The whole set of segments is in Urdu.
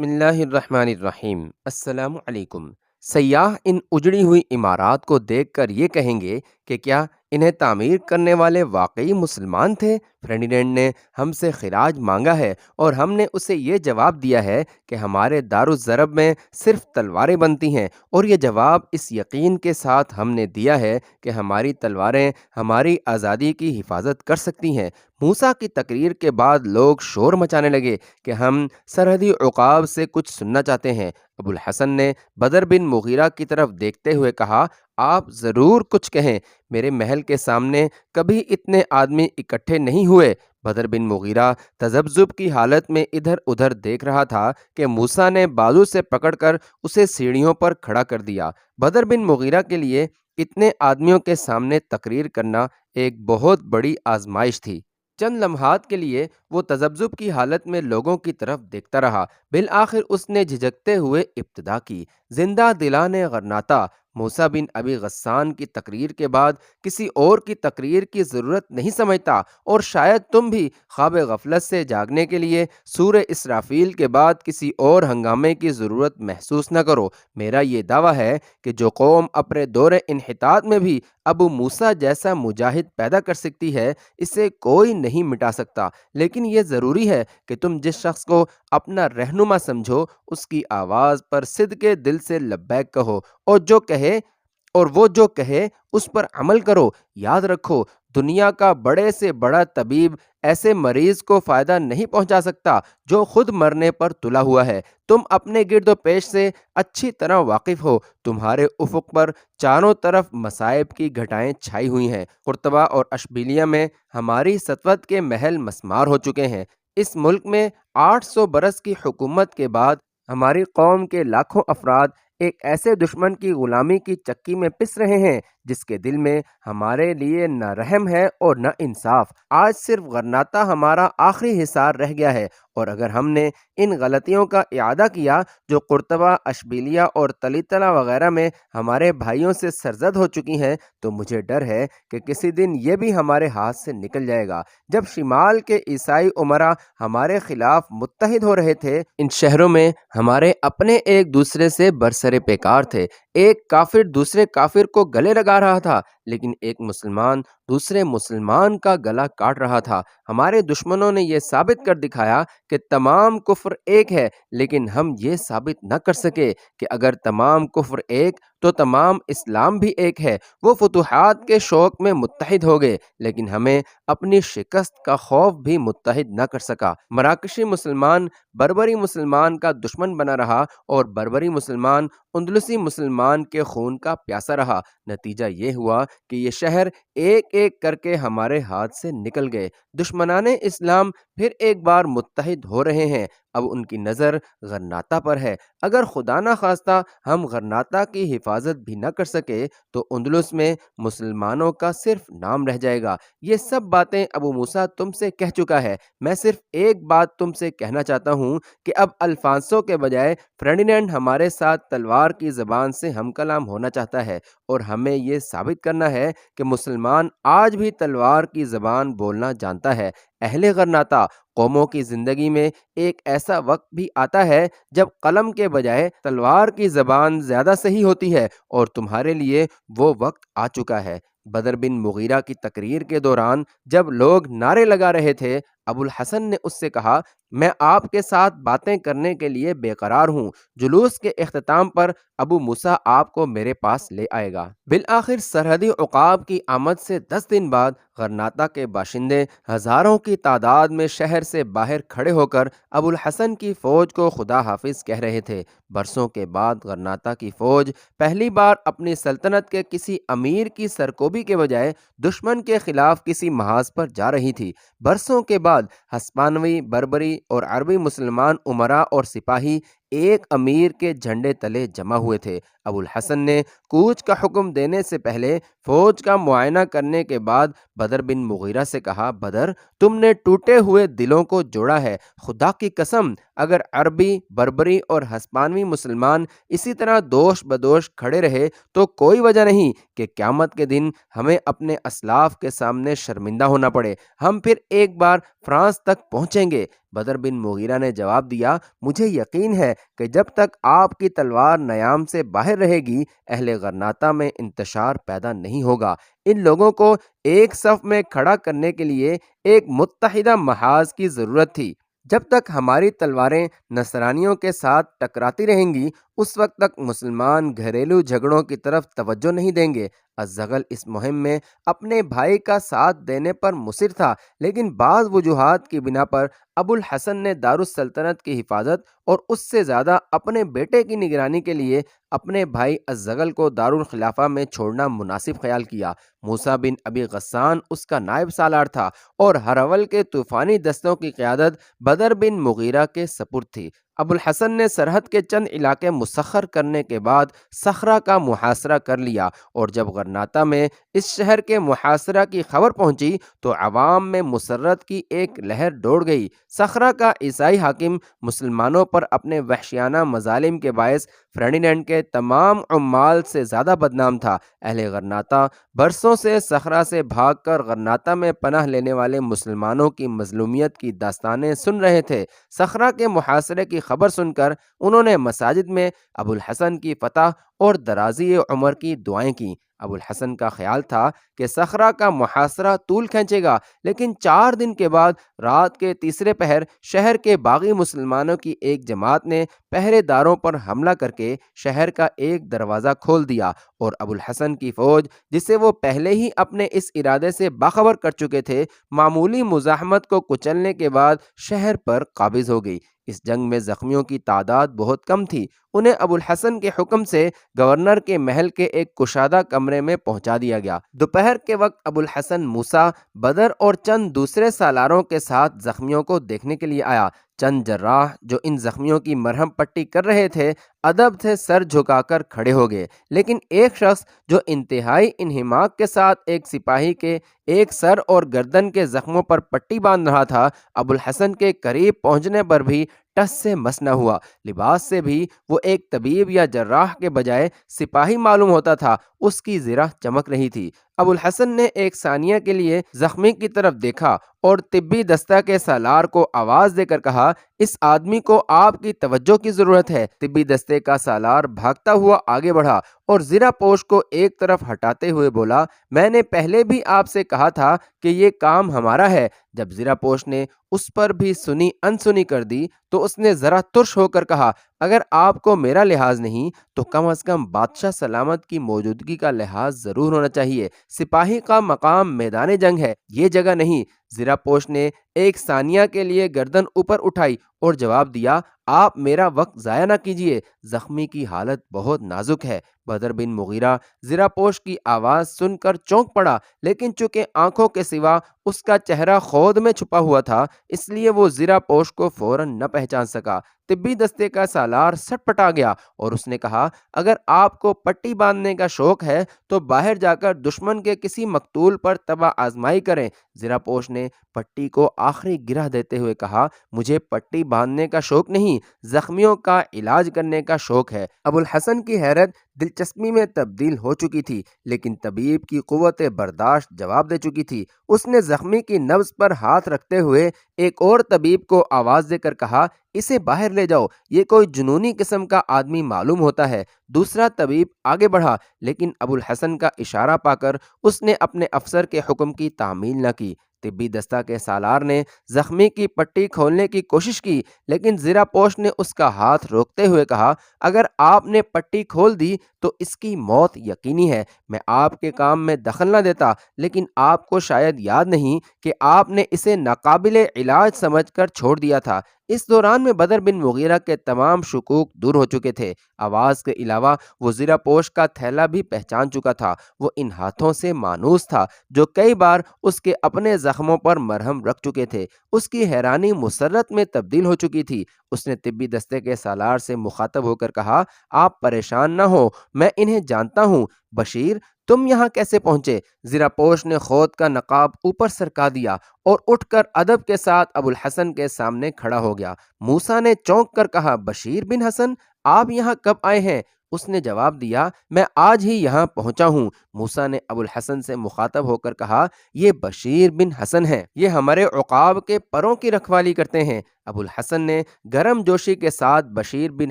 بسم اللہ الرحمن الرحیم۔ السلام علیکم۔ سیاح ان اجڑی ہوئی عمارات کو دیکھ کر یہ کہیں گے کہ کیا انہیں تعمیر کرنے والے واقعی مسلمان تھے؟ فرڈینینڈ نے ہم سے خراج مانگا ہے اور ہم نے اسے یہ جواب دیا ہے کہ ہمارے دارالضرب میں صرف تلواریں بنتی ہیں، اور یہ جواب اس یقین کے ساتھ ہم نے دیا ہے کہ ہماری تلواریں ہماری آزادی کی حفاظت کر سکتی ہیں۔ موسیٰ کی تقریر کے بعد لوگ شور مچانے لگے کہ ہم سرحدی عقاب سے کچھ سننا چاہتے ہیں۔ ابو الحسن نے بدر بن مغیرہ کی طرف دیکھتے ہوئے کہا، آپ ضرور کچھ کہیں، میرے محل کے سامنے کبھی اتنے آدمی اکٹھے نہیں ہوئے۔ بدر بن مغیرہ تذبذب کی حالت میں ادھر ادھر دیکھ رہا تھا کہ موسیٰ نے بازو سے پکڑ کر اسے سیڑھیوں پر کھڑا کر دیا۔ بدر بن مغیرہ کے لیے اتنے آدمیوں کے سامنے تقریر کرنا ایک بہت بڑی آزمائش تھی۔ چند لمحات کے لیے وہ تذبذب کی حالت میں لوگوں کی طرف دیکھتا رہا۔ بالآخر اس نے جھجکتے ہوئے ابتدا کی، زندہ دلان غرناطہ، موسیٰ بن ابی غسان کی تقریر کے بعد کسی اور کی تقریر کی ضرورت نہیں سمجھتا، اور شاید تم بھی خواب غفلت سے جاگنے کے لیے سورہ اسرافیل کے بعد کسی اور ہنگامے کی ضرورت محسوس نہ کرو۔ میرا یہ دعویٰ ہے کہ جو قوم اپنے دور انحطاط میں بھی ابو موسیٰ جیسا مجاہد پیدا کر سکتی ہے، اسے کوئی نہیں مٹا سکتا، لیکن یہ ضروری ہے کہ تم جس شخص کو اپنا رہنما سمجھو اس کی آواز پر صدقے دل سے لبیک کہو، اور وہ جو کہے اس پر عمل کرو۔ یاد رکھو، دنیا کا بڑے سے بڑا طبیب ایسے مریض کو فائدہ نہیں پہنچا سکتا جو خود مرنے پر تلا ہوا ہے۔ تم اپنے گرد و پیش سے اچھی طرح واقف ہو، تمہارے افق پر چاروں طرف مصائب کی گھٹائیں چھائی ہوئی ہیں۔ قرطبہ اور اشبیلیہ میں ہماری سطوت کے محل مسمار ہو چکے ہیں۔ اس ملک میں 800 برس کی حکومت کے بعد ہماری قوم کے لاکھوں افراد ایک ایسے دشمن کی غلامی کی چکی میں پس رہے ہیں جس کے دل میں ہمارے لیے نہ رحم ہے اور نہ انصاف۔ آج صرف غرناطہ ہمارا آخری حصار رہ گیا ہے، اور اگر ہم نے ان غلطیوں کا اعادہ کیا جو قرطبہ، اشبیلیہ اور تلیطلہ وغیرہ میں ہمارے بھائیوں سے سرزد ہو چکی ہیں، تو مجھے ڈر ہے کہ کسی دن یہ بھی ہمارے ہاتھ سے نکل جائے گا۔ جب شمال کے عیسائی امراء ہمارے خلاف متحد ہو رہے تھے، ان شہروں میں ہمارے اپنے ایک دوسرے سے برسر پیکار تھے۔ ایک کافر دوسرے کافر کو گلے لگا رہا تھا، لیکن ایک مسلمان دوسرے مسلمان کا گلا کاٹ رہا تھا۔ ہمارے دشمنوں نے یہ ثابت کر دکھایا کہ تمام کفر ایک ہے، لیکن ہم یہ ثابت نہ کر سکے کہ اگر تمام کفر ایک تو تمام اسلام بھی ایک ہے۔ وہ فتوحات کے شوق میں متحد ہو گئے، لیکن ہمیں اپنی شکست کا خوف بھی متحد نہ کر سکا۔ مراکشی مسلمان بربری مسلمان کا دشمن بنا رہا، اور بربری مسلمان اندلسی مسلمان کے خون کا پیاسا رہا۔ نتیجہ یہ ہوا کہ یہ شہر ایک ایک کر کے ہمارے ہاتھ سے نکل گئے۔ دشمنان اسلام پھر ایک بار متحد ہو رہے ہیں۔ اب ان کی نظر غرناطہ پر ہے۔ اگر خدا نہ خواستہ ہم غرناطہ کی حفاظت بھی نہ کر سکے تو اندلس میں مسلمانوں کا صرف نام رہ جائے گا۔ یہ سب باتیں ابو موسیٰ تم سے کہہ چکا ہے۔ میں صرف ایک بات تم سے کہنا چاہتا ہوں کہ اب الفانسو کے بجائے فرڈینینڈ ہمارے ساتھ تلوار کی زبان سے ہم کلام ہونا چاہتا ہے، اور ہمیں یہ ثابت کرنا ہے کہ مسلمان آج بھی تلوار کی زبان بولنا جانتا ہے۔ اہل غرناطہ، قوموں کی زندگی میں ایک ایسا وقت بھی آتا ہے جب قلم کے بجائے تلوار کی زبان زیادہ صحیح ہوتی ہے، اور تمہارے لیے وہ وقت آ چکا ہے۔ بدر بن مغیرہ کی تقریر کے دوران جب لوگ نعرے لگا رہے تھے، ابو الحسن نے اس سے کہا، میں آپ کے ساتھ باتیں کرنے کے لیے بے قرار ہوں۔ جلوس کے اختتام پر ابو موسیٰ آپ کو میرے پاس لے آئے گا۔ بالآخر سرحدی عقاب کی آمد سے 10 دن بعد غرناطہ کے باشندے ہزاروں کی تعداد میں شہر سے باہر کھڑے ہو کر ابو الحسن کی فوج کو خدا حافظ کہہ رہے تھے۔ برسوں کے بعد غرناطہ کی فوج پہلی بار اپنی سلطنت کے کسی امیر کی سرکوبی کے بجائے دشمن کے خلاف کسی محاذ پر جا رہی تھی۔ برسوں کے بعد ہسپانوی، بربری اور عربی مسلمان امراء اور سپاہی ایک امیر کے جھنڈے تلے جمع ہوئے تھے۔ ابو الحسن نے کوچ کا حکم دینے سے پہلے فوج کا معائنہ کرنے کے بعد بدر بن مغیرہ سے کہا، بدر، تم نے ٹوٹے ہوئے دلوں کو جوڑا ہے۔ خدا کی قسم، اگر عربی، بربری اور ہسپانوی مسلمان اسی طرح دوش بدوش کھڑے رہے تو کوئی وجہ نہیں کہ قیامت کے دن ہمیں اپنے اسلاف کے سامنے شرمندہ ہونا پڑے۔ ہم پھر ایک بار فرانس تک پہنچیں گے۔ بدر بن مغیرہ نے جواب دیا، مجھے یقین ہے کہ جب تک آپ کی تلوار نیام سے باہر رہے گی، اہل غرناطہ میں انتشار پیدا نہیں ہوگا۔ ان لوگوں کو ایک صف میں کھڑا کرنے کے لیے ایک متحدہ محاذ کی ضرورت تھی۔ جب تک ہماری تلواریں نصرانیوں کے ساتھ ٹکراتی رہیں گی، اس وقت تک مسلمان گھریلو جھگڑوں کی طرف توجہ نہیں دیں گے۔ الزغل اس مہم میں اپنے بھائی کا ساتھ دینے پر مصر تھا، لیکن بعض وجوہات کی بنا پر ابو الحسن نے دارالسلطنت کی حفاظت اور اس سے زیادہ اپنے بیٹے کی نگرانی کے لیے اپنے بھائی الزغل کو دارالخلافہ میں چھوڑنا مناسب خیال کیا۔ موسیٰ بن ابی غسان اس کا نائب سالار تھا اور ہرول کے طوفانی دستوں کی قیادت بدر بن مغیرہ کے سپرد تھی۔ ابو الحسن نے سرحد کے چند علاقے مسخر کرنے کے بعد صخرہ کا محاصرہ کر لیا، اور جب غرناطہ میں اس شہر کے محاصرہ کی خبر پہنچی تو عوام میں مسرت کی ایک لہر دوڑ گئی۔ صخرہ کا عیسائی حاکم مسلمانوں پر اپنے وحشیانہ مظالم کے باعث فرڈینینڈ کے تمام عمال سے زیادہ بدنام تھا۔ اہل غرناطہ برسوں سے صخرہ سے بھاگ کر غرناطہ میں پناہ لینے والے مسلمانوں کی مظلومیت کی داستانیں سن رہے تھے۔ صخرہ کے محاصرے کی خبر سن کر انہوں نے مساجد میں ابو الحسن کی فتح اور درازی عمر کی دعائیں کیں۔ ابو الحسن کا خیال تھا کہ صخرہ کا محاصرہ طول کھینچے گا، لیکن 4 دن کے بعد رات کے تیسرے پہر شہر کے باغی مسلمانوں کی ایک جماعت نے پہرے داروں پر حملہ کر کے شہر کا ایک دروازہ کھول دیا، اور ابو الحسن کی فوج، جسے وہ پہلے ہی اپنے اس ارادے سے باخبر کر چکے تھے، معمولی مزاحمت کو کچلنے کے بعد شہر پر قابض ہو گئی۔ اس جنگ میں زخمیوں کی تعداد بہت کم تھی۔ انہیں ابو الحسن کے حکم سے گورنر کے محل کے ایک کشادہ کمرے میں پہنچا دیا گیا۔ دوپہر کے وقت ابو الحسن موسیٰ، بدر اور چند دوسرے سالاروں کے ساتھ زخمیوں کو دیکھنے کے لیے آیا۔ چند جراح جو ان زخمیوں کی مرہم پٹی کر رہے تھے ادب سے سر جھکا کر کھڑے ہو گئے، لیکن ایک شخص جو انتہائی انہماک کے ساتھ ایک سپاہی کے ایک سر اور گردن کے زخموں پر پٹی باندھ رہا تھا، ابو الحسن کے قریب پہنچنے پر بھی ٹس سے مس نہ ہوا۔ لباس سے بھی وہ ایک طبیب یا جراح کے بجائے سپاہی معلوم ہوتا تھا۔ اس کی زرہ چمک رہی تھی۔ ابو الحسن نے ایک ثانیہ کے لیے زخمی کی طرف دیکھا اور طبی دستہ کے سالار کو آواز دے کر کہا، اس آدمی کو آپ کی توجہ کی ضرورت ہے۔ طبی دستے کا سالار بھاگتا ہوا آگے بڑھا اور زرہ پوش کو ایک طرف ہٹاتے ہوئے بولا، میں نے پہلے بھی آپ سے کہا تھا کہ یہ کام ہمارا ہے۔ جب زرہ پوش نے اس پر بھی سنی انسنی کر دی تو اس نے ذرا ترش ہو کر کہا، اگر آپ کو میرا لحاظ نہیں تو کم از کم بادشاہ سلامت کی موجودگی کا لحاظ ضرور ہونا چاہیے۔ سپاہی کا مقام میدان جنگ ہے، یہ جگہ نہیں۔ زرہ پوش نے ایک ثانیہ کے لیے گردن اوپر اٹھائی اور جواب دیا، آپ میرا وقت ضائع نہ کیجیے، زخمی کی حالت بہت نازک ہے۔ بدر بن مغیرہ زرہ پوش کی آواز سن کر چونک پڑا، لیکن چونکہ آنکھوں کے سوا اس کا چہرہ خود میں چھپا ہوا تھا، اس لیے وہ زرہ پوش کو فوراً نہ پہچان سکا۔ طبی دستے کا سالار سٹ پٹا گیا اور اس نے کہا، اگر آپ کو پٹی باندھنے کا شوق ہے تو باہر جا کر دشمن کے کسی مقتول پر تباہ آزمائی کریں۔ زرہ پوش نے پٹی کو آخری گرہ دیتے ہوئے کہا، مجھے پٹی باندھنے کا شوق نہیں، زخمیوں کا علاج کرنے کا شوق ہے۔ ابو الحسن کی حیرت دلچسپی میں تبدیل ہو چکی تھی، لیکن طبیب کی قوت برداشت جواب دے چکی تھی۔ اس نے زخمی کی نبض پر ہاتھ رکھتے ہوئے ایک اور طبیب کو آواز دے کر کہا، اسے باہر لے جاؤ، یہ کوئی جنونی قسم کا آدمی معلوم ہوتا ہے۔ دوسرا طبیب آگے بڑھا، لیکن ابو الحسن کا اشارہ پا کر اس نے اپنے افسر کے حکم کی تعمیل نہ کی۔ طبی دستہ کے سالار نے زخمی کی پٹی کھولنے کی کوشش کی، لیکن زرہ پوش نے اس کا ہاتھ روکتے ہوئے کہا، اگر آپ نے پٹی کھول دی تو اس کی موت یقینی ہے۔ میں آپ کے کام میں دخل نہ دیتا، لیکن آپ کو شاید یاد نہیں کہ آپ نے اسے ناقابل علاج سمجھ کر چھوڑ دیا تھا۔ اس دوران میں بدر بن مغیرہ کے تمام شکوک دور ہو چکے تھے۔ آواز کے علاوہ وہ زیرہ پوش کا تھیلا بھی پہچان چکا تھا۔ وہ ان ہاتھوں سے مانوس تھا جو کئی بار اس کے اپنے زخموں پر مرہم رکھ چکے تھے۔ اس کی حیرانی مسرت میں تبدیل ہو چکی تھی۔ اس نے طبی دستے کے سالار سے مخاطب ہو کر کہا، آپ پریشان نہ ہو، میں انہیں جانتا ہوں۔ بشیر، تم یہاں کیسے پہنچے؟ زیرہ پوش نے خود کا نقاب اوپر سرکا دیا اور اٹھ کر ادب کے ساتھ ابو الحسن کے سامنے کھڑا ہو گیا۔ موسیٰ نے چونک کر کہا، بشیر بن حسن، آپ یہاں کب آئے ہیں؟ اس نے جواب دیا، میں آج ہی یہاں پہنچا ہوں۔ موسیٰ نے ابو الحسن سے مخاطب ہو کر کہا، یہ بشیر بن حسن ہیں، یہ ہمارے عقاب کے پروں کی رکھوالی کرتے ہیں۔ ابو الحسن نے گرم جوشی کے ساتھ بشیر بن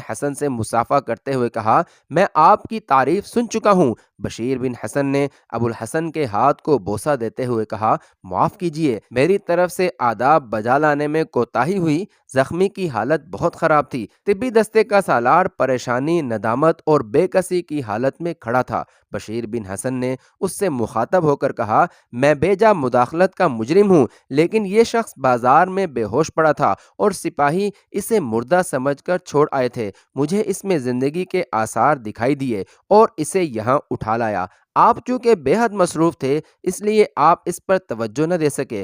حسن سے مصافحہ کرتے ہوئے کہا، میں آپ کی تعریف سن چکا ہوں۔ بشیر بن حسن نے ابو الحسن کے ہاتھ کو بوسہ دیتے ہوئے کہا، معاف کیجیے، میری طرف سے آداب بجا لانے میں کوتاہی ہوئی۔ زخمی کی حالت بہت خراب تھی۔ طبی دستے کا سالار پریشانی، ندامت اور بے کسی کی حالت میں کھڑا تھا۔ بشیر بن حسن نے اس سے مخاطب ہو کر کہا، میں بے جا مداخلت کا مجرم ہوں، لیکن یہ شخص بازار میں بے ہوش پڑا تھا اور سپاہی اسے مردہ سمجھ کر چھوڑ آئے تھے۔ مجھے اس میں زندگی کے آثار دکھائی دیے اور اسے یہاں اٹھا لایا۔ آپ چونکہ بے حد مصروف تھے، اس لیے آپ اس پر توجہ نہ دے سکے۔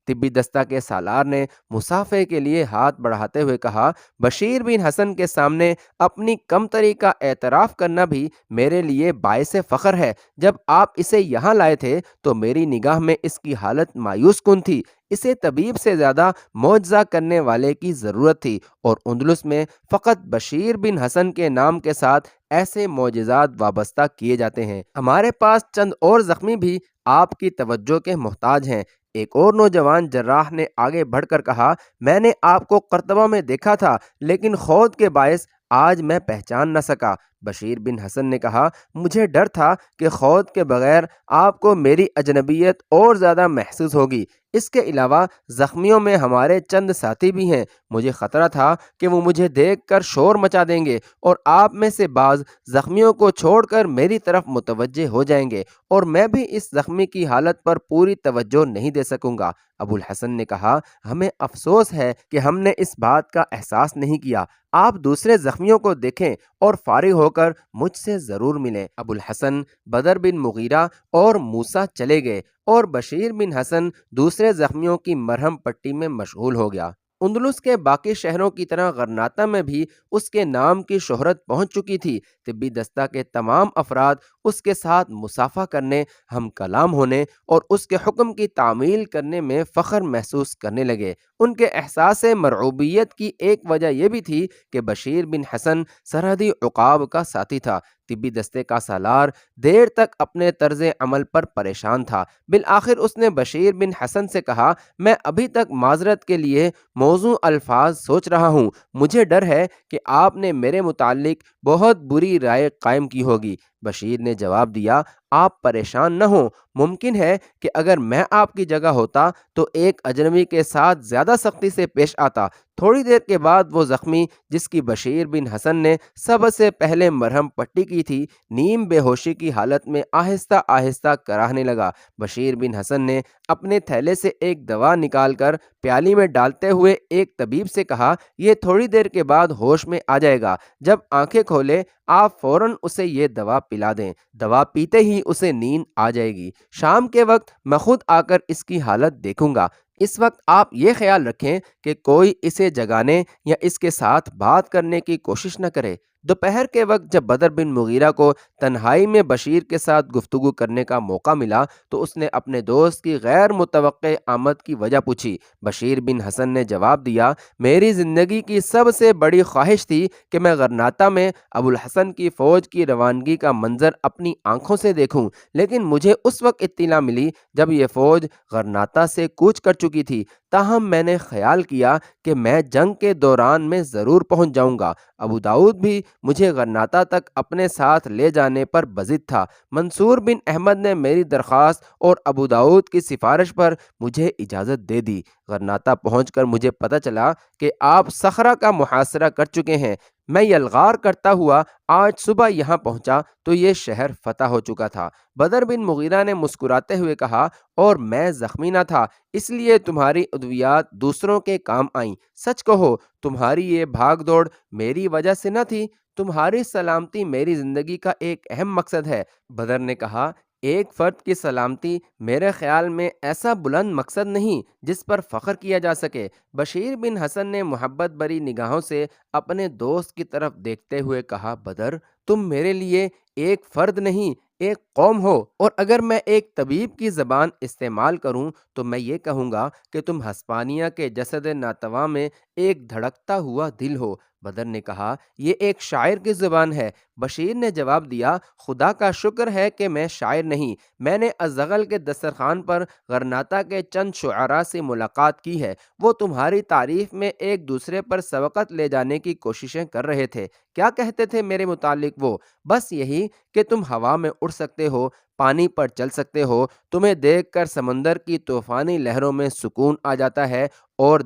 طبی دستہ کے سالار نے مصافحے کے لیے ہاتھ بڑھاتے ہوئے کہا، بشیر بن حسن کے سامنے اپنی کمتری کا اعتراف کرنا بھی میرے لیے باعث فخر ہے۔ جب آپ اسے یہاں لائے تھے تو میری نگاہ میں اس کی حالت مایوس کن تھی۔ اسے طبیب سے زیادہ معجزہ کرنے والے کی ضرورت تھی، اور اندلس میں فقط بشیر بن حسن کے نام کے ساتھ ایسے معجزات وابستہ کیے جاتے ہیں۔ ہمارے پاس چند اور زخمی بھی آپ کی توجہ کے محتاج ہیں۔ ایک اور نوجوان جراح نے آگے بڑھ کر کہا، میں نے آپ کو قرطبہ میں دیکھا تھا، لیکن خود کے باعث آج میں پہچان نہ سکا۔ بشیر بن حسن نے کہا، مجھے ڈر تھا کہ خود کے بغیر آپ کو میری اجنبیت اور زیادہ محسوس ہوگی۔ اس کے علاوہ زخمیوں میں ہمارے چند ساتھی بھی ہیں۔ مجھے خطرہ تھا کہ وہ مجھے دیکھ کر شور مچا دیں گے اور آپ میں سے بعض زخمیوں کو چھوڑ کر میری طرف متوجہ ہو جائیں گے، اور میں بھی اس زخمی کی حالت پر پوری توجہ نہیں دے سکوں گا۔ ابو الحسن نے کہا، ہمیں افسوس ہے کہ ہم نے اس بات کا احساس نہیں کیا۔ آپ دوسرے زخمیوں کو دیکھیں اور فارغ ہو کر مجھ سے ضرور ملیں۔ ابو الحسن، بدر بن مغیرہ اور موسیٰ چلے گئے اور بشیر بن حسن دوسرے زخمیوں کی مرہم پٹی میں مشغول ہو گیا۔ اندلس کے باقی شہروں کی طرح غرناطہ میں بھی اس کے نام کی شہرت پہنچ چکی تھی۔ طبی دستہ کے تمام افراد اس کے ساتھ مصافحہ کرنے، ہم کلام ہونے اور اس کے حکم کی تعمیل کرنے میں فخر محسوس کرنے لگے۔ ان کے احساس مرعوبیت کی ایک وجہ یہ بھی تھی کہ بشیر بن حسن سرحدی عقاب کا ساتھی تھا۔ طبی دستے کا سالار دیر تک اپنے طرز عمل پر پریشان تھا۔ بالآخر اس نے بشیر بن حسن سے کہا، میں ابھی تک معذرت کے لیے موزوں الفاظ سوچ رہا ہوں۔ مجھے ڈر ہے کہ آپ نے میرے متعلق بہت بری رائے قائم کی ہوگی۔ بشیر نے جواب دیا، آپ پریشان نہ ہوں، ممکن ہے کہ اگر میں آپ کی جگہ ہوتا تو ایک اجنبی کے ساتھ زیادہ سختی سے پیش آتا۔ تھوڑی دیر کے بعد وہ زخمی جس کی بشیر بن حسن نے سب سے پہلے مرہم پٹی کی تھی، نیم بے ہوشی کی حالت میں آہستہ آہستہ کراہنے لگا۔ بشیر بن حسن نے اپنے تھیلے سے ایک دوا نکال کر پیالی میں ڈالتے ہوئے ایک طبیب سے کہا، یہ تھوڑی دیر کے بعد ہوش میں آ جائے گا۔ جب آنکھیں کھولے آپ فوراً اسے یہ دوا پلا دیں۔ دوا پیتے ہی اسے نیند آ جائے گی۔ شام کے وقت میں خود آ کر اس کی حالت دیکھوں گا۔ اس وقت آپ یہ خیال رکھیں کہ کوئی اسے جگانے یا اس کے ساتھ بات کرنے کی کوشش نہ کرے۔ دوپہر کے وقت جب بدر بن مغیرہ کو تنہائی میں بشیر کے ساتھ گفتگو کرنے کا موقع ملا تو اس نے اپنے دوست کی غیر متوقع آمد کی وجہ پوچھی۔ بشیر بن حسن نے جواب دیا، میری زندگی کی سب سے بڑی خواہش تھی کہ میں غرناطہ میں ابو الحسن کی فوج کی روانگی کا منظر اپنی آنکھوں سے دیکھوں، لیکن مجھے اس وقت اطلاع ملی جب یہ فوج غرناطہ سے کوچ کر چکی تھی۔ تاہم میں نے خیال کیا کہ میں جنگ کے دوران میں ضرور پہنچ جاؤں گا۔ ابو داؤد بھی مجھے غرناطہ تک اپنے ساتھ لے جانے پر بضد تھا۔ منصور بن احمد نے میری درخواست اور ابو داؤد کی سفارش پر مجھے اجازت دے دی۔ غرناطہ پہنچ کر مجھے پتہ چلا کہ آپ صخرہ کا محاصرہ کر چکے ہیں۔ میں یلغار کرتا ہوا آج صبح یہاں پہنچا تو یہ شہر فتح ہو چکا تھا۔ بدر بن مغیرہ نے مسکراتے ہوئے کہا، اور میں زخمی نہ تھا، اس لیے تمہاری ادویات دوسروں کے کام آئیں۔ سچ کہو، تمہاری یہ بھاگ دوڑ میری وجہ سے نہ تھی، تمہاری سلامتی میری زندگی کا ایک اہم مقصد ہے۔ بدر نے کہا، ایک فرد کی سلامتی میرے خیال میں ایسا بلند مقصد نہیں جس پر فخر کیا جا سکے۔ بشیر بن حسن نے محبت بری نگاہوں سے اپنے دوست کی طرف دیکھتے ہوئے کہا، بدر، تم میرے لیے ایک فرد نہیں، ایک قوم ہو، اور اگر میں ایک طبیب کی زبان استعمال کروں تو میں یہ کہوں گا کہ تم ہسپانیہ کے جسد ناتواں میں ایک دھڑکتا ہوا دل ہو۔ بدر نے کہا، یہ ایک شاعر کی زبان ہے۔ بشیر نے جواب دیا، خدا کا شکر ہے کہ میں شاعر نہیں، میں نے ازغل کے دسترخوان پر غرناطہ کے چند شعراء سے ملاقات کی ہے، وہ تمہاری تعریف میں ایک دوسرے پر سبقت لے جانے کی کوششیں کر رہے تھے۔ کیا کہتے تھے میرے متعلق وہ؟ بس یہی کہ تم ہوا میں اڑ سکتے ہو، پانی پر چل سکتے ہو، تمہیں دیکھ کر سمندر کی طوفانی لہروں میں سکون آ جاتا ہے، اور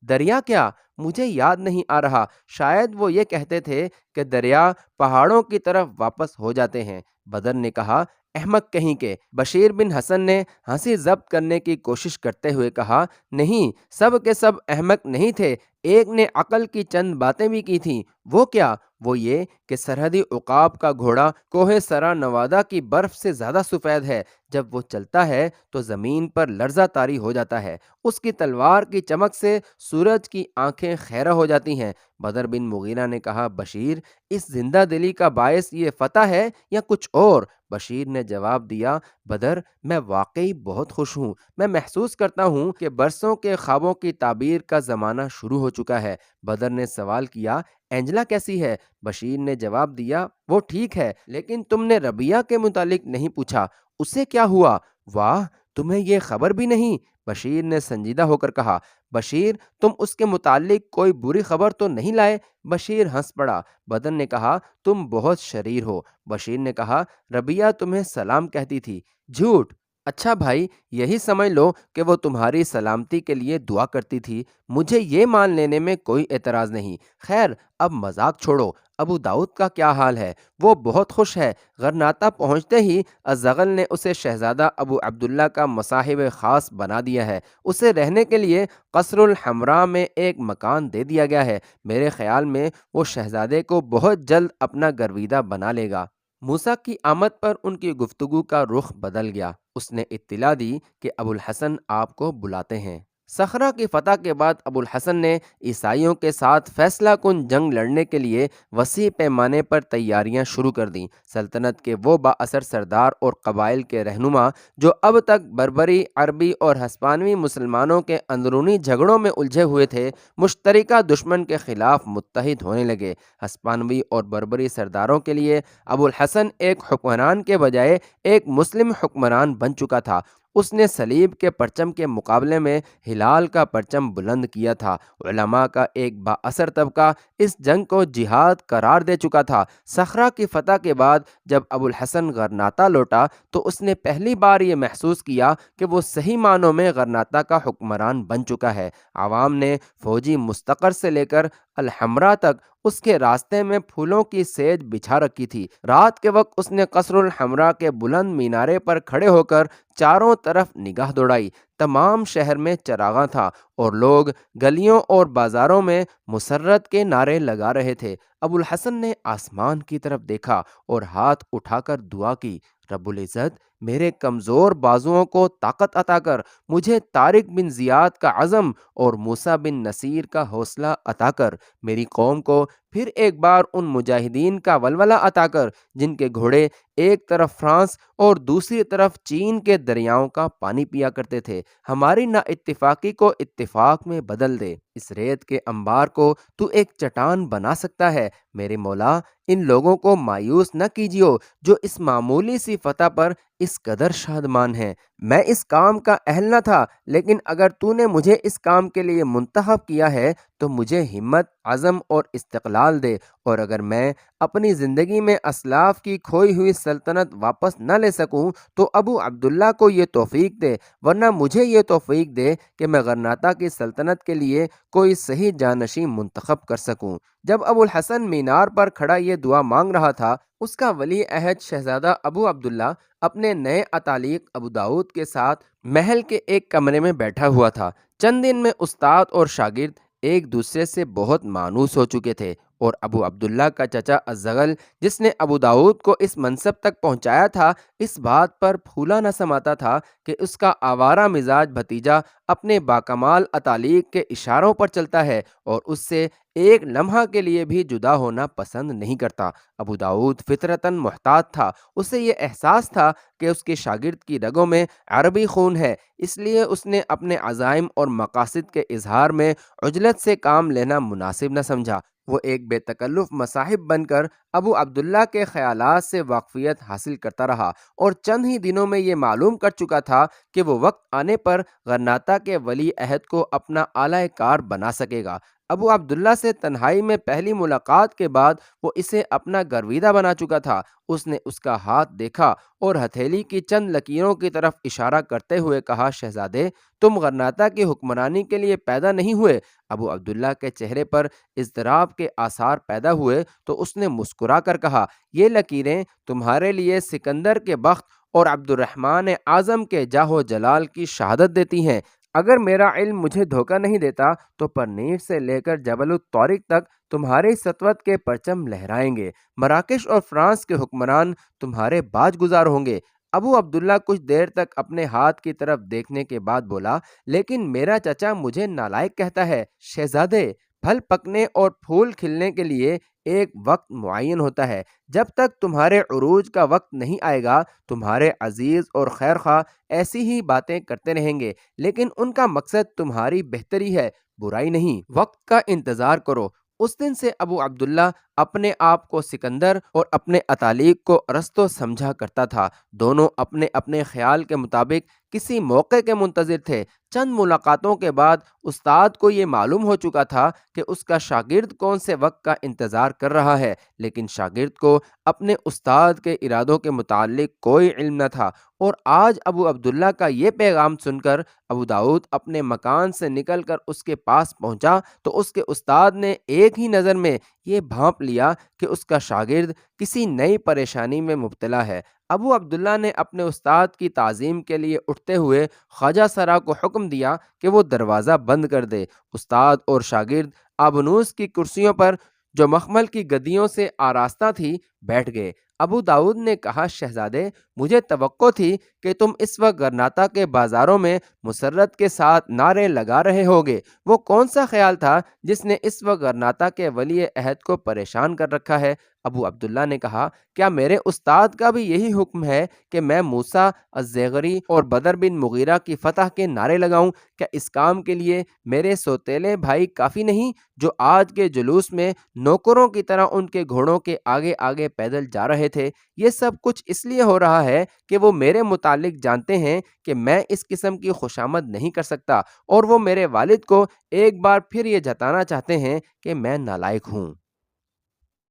دریا کیا؟ مجھے یاد نہیں آ رہا، شاید وہ یہ کہتے تھے کہ دریا پہاڑوں کی طرف واپس ہو جاتے ہیں۔ بدر نے کہا، احمق کہیں کے۔ بشیر بن حسن نے ہنسی ضبط کرنے کی کوشش کرتے ہوئے کہا، نہیں، سب کے سب احمق نہیں تھے، ایک نے عقل کی چند باتیں بھی کی تھیں۔ وہ کیا؟ وہ یہ کہ سرحدی عقاب کا گھوڑا کوہ سرا نوادہ کی برف سے زیادہ سفید ہے، جب وہ چلتا ہے تو زمین پر لرزہ طاری ہو جاتا ہے، اس کی تلوار کی چمک سے سورج کی آنکھیں خیرہ ہو جاتی ہیں۔ بدر بن مغیرہ نے کہا، بشیر، اس زندہ دلی کا باعث یہ فتح ہے یا کچھ اور؟ بشیر نے جواب دیا، بدر، میں واقعی بہت خوش ہوں، میں محسوس کرتا ہوں کہ برسوں کے خوابوں کی تعبیر کا زمانہ شروع ہو چکا ہے۔ بدر نے سوال کیا، اینجلا کیسی ہے؟ بشیر نے جواب دیا، وہ ٹھیک ہے، لیکن تم نے ربیہ کے متعلق نہیں پوچھا، اسے کیا ہوا؟ واہ، تمہیں یہ خبر بھی نہیں؟ بشیر نے سنجیدہ ہو کر کہا، بشیر، تم اس کے متعلق کوئی بری خبر تو نہیں لائے؟ بشیر ہنس پڑا۔ بدر نے کہا، تم بہت شریر ہو۔ بشیر نے کہا، ربیہ تمہیں سلام کہتی تھی۔ جھوٹ! اچھا بھائی، یہی سمجھ لو کہ وہ تمہاری سلامتی کے لیے دعا کرتی تھی، مجھے یہ مان لینے میں کوئی اعتراض نہیں۔ خیر، اب مذاق چھوڑو، ابو داؤد کا کیا حال ہے؟ وہ بہت خوش ہے۔ غرناطہ پہنچتے ہی الزغل نے اسے شہزادہ ابو عبداللہ کا مصاحب خاص بنا دیا ہے، اسے رہنے کے لیے قصر الحمراء میں ایک مکان دے دیا گیا ہے۔ میرے خیال میں وہ شہزادے کو بہت جلد اپنا گرویدہ بنا لے گا۔ موسیٰ کی آمد پر ان کی گفتگو کا رخ بدل گیا۔ اس نے اطلاع دی کہ ابو الحسن آپ کو بلاتے ہیں۔ صخرہ کی فتح کے بعد ابو الحسن نے عیسائیوں کے ساتھ فیصلہ کن جنگ لڑنے کے لیے وسیع پیمانے پر تیاریاں شروع کر دیں۔ سلطنت کے وہ با اثر سردار اور قبائل کے رہنما جو اب تک بربری، عربی اور ہسپانوی مسلمانوں کے اندرونی جھگڑوں میں الجھے ہوئے تھے، مشترکہ دشمن کے خلاف متحد ہونے لگے۔ ہسپانوی اور بربری سرداروں کے لیے ابو الحسن ایک حکمران کے بجائے ایک مسلم حکمران بن چکا تھا۔ اس نے صلیب کے پرچم کے مقابلے میں ہلال کا پرچم بلند کیا تھا۔ علماء کا ایک با اثر طبقہ اس جنگ کو جہاد قرار دے چکا تھا۔ صخرہ کی فتح کے بعد جب ابو الحسن غرناطہ لوٹا تو اس نے پہلی بار یہ محسوس کیا کہ وہ صحیح معنوں میں غرناطہ کا حکمران بن چکا ہے۔ عوام نے فوجی مستقر سے لے کر الحمراء تک اس کے راستے میں پھولوں کی سیج بچھا رکھی تھی۔ رات کے وقت اس نے قصر الحمراء کے بلند مینارے پر کھڑے ہو کر چاروں طرف نگاہ دوڑائی۔ تمام شہر میں چراغاں تھا اور لوگ گلیوں اور بازاروں میں مسرت کے نعرے لگا رہے تھے۔ ابو الحسن نے آسمان کی طرف دیکھا اور ہاتھ اٹھا کر دعا کی، رب العزت، میرے کمزور بازوؤں کو طاقت عطا کر، مجھے طارق بن زیاد کا عزم اور موسیٰ بن نصیر کا حوصلہ عطا کر، میری قوم کو پھر ایک بار ان مجاہدین کا ولولہ عطا کر جن کے گھوڑے ایک طرف فرانس اور دوسری طرف چین کے دریاؤں کا پانی پیا کرتے تھے۔ ہماری نا اتفاقی کو اتفاق میں بدل دے، اس ریت کے انبار کو تو ایک چٹان بنا سکتا ہے۔ میرے مولا، ان لوگوں کو مایوس نہ کیجیے جو اس معمولی سی فتح پر اس قدر شادمان ہیں۔ میں اس کام کا اہل نہ تھا، لیکن اگر تو نے مجھے اس کام کے لیے منتخب کیا ہے تو مجھے ہمت، عزم اور استقلال دے، اور اگر میں اپنی زندگی میں اسلاف کی کھوئی ہوئی سلطنت واپس نہ لے سکوں تو ابو عبداللہ کو یہ توفیق دے، ورنہ مجھے یہ توفیق دے کہ میں غرناطہ کی سلطنت کے لیے کوئی صحیح جانشین منتخب کر سکوں۔ جب ابو الحسن مینار پر کھڑا یہ دعا مانگ رہا تھا، اس کا ولی عہد شہزادہ ابو عبداللہ اپنے نئے اتالیق ابو داؤد کے ساتھ محل کے ایک کمرے میں بیٹھا ہوا تھا۔ چند دن میں استاد اور شاگرد ایک دوسرے سے بہت مانوس ہو چکے تھے، اور ابو عبداللہ کا چچا الزغل جس نے ابو داؤد کو اس منصب تک پہنچایا تھا، اس بات پر پھولا نہ سماتا تھا کہ اس کا آوارہ مزاج بھتیجا اپنے باکمال اتالیق کے اشاروں پر چلتا ہے اور اس سے ایک لمحہ کے لیے بھی جدا ہونا پسند نہیں کرتا۔ ابو داؤد فطرتاً محتاط تھا، اسے یہ احساس تھا کہ اس کے شاگرد کی رگوں میں عربی خون ہے، اس لیے اس نے اپنے عزائم اور مقاصد کے اظہار میں عجلت سے کام لینا مناسب نہ سمجھا۔ وہ ایک بے تکلف مصاحب بن کر ابو عبداللہ کے خیالات سے واقفیت حاصل کرتا رہا، اور چند ہی دنوں میں یہ معلوم کر چکا تھا کہ وہ وقت آنے پر غرناطہ کے ولی عہد کو اپنا اعلی کار بنا سکے گا۔ ابو عبداللہ سے تنہائی میں پہلی ملاقات کے بعد وہ اسے اپنا گرویدہ بنا چکا تھا۔ اس نے اس کا ہاتھ دیکھا اور ہتھیلی کی چند لکیروں کی طرف اشارہ کرتے ہوئے کہا، شہزادے، تم غرناطہ کی حکمرانی کے لیے پیدا نہیں ہوئے۔ ابو عبداللہ کے چہرے پر اضطراب کے آثار پیدا ہوئے تو اس نے مسکرا کر کہا، یہ لکیریں تمہارے لیے سکندر کے بخت اور عبد الرحمن اعظم کے جاہ و جلال کی شہادت دیتی ہیں۔ اگر میرا علم مجھے دھوکہ نہیں دیتا تو پرنیر سے لے کر جبل الطارق تک تمہاری سطوت کے پرچم لہرائیں گے۔ مراکش اور فرانس کے حکمران تمہارے باج گزار ہوں گے۔ ابو عبداللہ کچھ دیر تک اپنے ہاتھ کی طرف دیکھنے کے بعد بولا، لیکن میرا چچا مجھے نالائق کہتا ہے۔ شہزادے، پھل پکنے اور پھول کھلنے کے لیے ایک وقت معین ہوتا ہے۔ جب تک تمہارے عروج کا وقت نہیں آئے گا، تمہارے عزیز اور خیر خواہ ایسی ہی باتیں کرتے رہیں گے، لیکن ان کا مقصد تمہاری بہتری ہے، برائی نہیں۔ وقت کا انتظار کرو۔ اس دن سے ابو عبداللہ اپنے آپ کو سکندر اور اپنے اتالیق کو ارسطو سمجھا کرتا تھا۔ دونوں اپنے اپنے خیال کے مطابق کسی موقع کے منتظر تھے۔ چند ملاقاتوں کے بعد استاد کو یہ معلوم ہو چکا تھا کہ اس کا شاگرد کون سے وقت کا انتظار کر رہا ہے، لیکن شاگرد کو اپنے استاد کے ارادوں کے متعلق کوئی علم نہ تھا، اور آج ابو عبداللہ کا یہ پیغام سن کر ابو داؤد اپنے مکان سے نکل کر اس کے پاس پہنچا تو اس کے استاد نے ایک ہی نظر میں یہ بھانپ لیا کہ اس کا شاگرد کسی نئی پریشانی میں مبتلا ہے۔ ابو عبداللہ نے اپنے استاد کی تعظیم کے لیے اٹھتے ہوئے خواجہ سرا کو حکم دیا کہ وہ دروازہ بند کر دے۔ استاد اور شاگرد آبنوس کی کرسیوں پر جو مخمل کی گدیوں سے آراستہ تھی بیٹھ گئے۔ ابو داؤد نے کہا، شہزادے، مجھے توقع تھی کہ تم اس وقت غرناطہ کے بازاروں میں مسرت کے ساتھ نعرے لگا رہے ہوگے۔ وہ کون سا خیال تھا جس نے اس وقت غرناطہ کے ولی عہد کو پریشان کر رکھا ہے؟ ابو عبداللہ نے کہا، کیا میرے استاد کا بھی یہی حکم ہے کہ میں موسیٰ الزیغری اور بدر بن مغیرہ کی فتح کے نعرے لگاؤں؟ کیا اس کام کے لیے میرے سوتیلے بھائی کافی نہیں جو آج کے جلوس میں نوکروں کی طرح ان کے گھوڑوں کے آگے آگے پیدل جا رہے تھے؟ یہ سب کچھ اس لیے ہو رہا ہے کہ وہ میرے متعلق جانتے ہیں کہ میں اس قسم کی خوشامد نہیں کر سکتا، اور وہ میرے والد کو ایک بار پھر یہ جتانا چاہتے ہیں کہ میں نالائق ہوں۔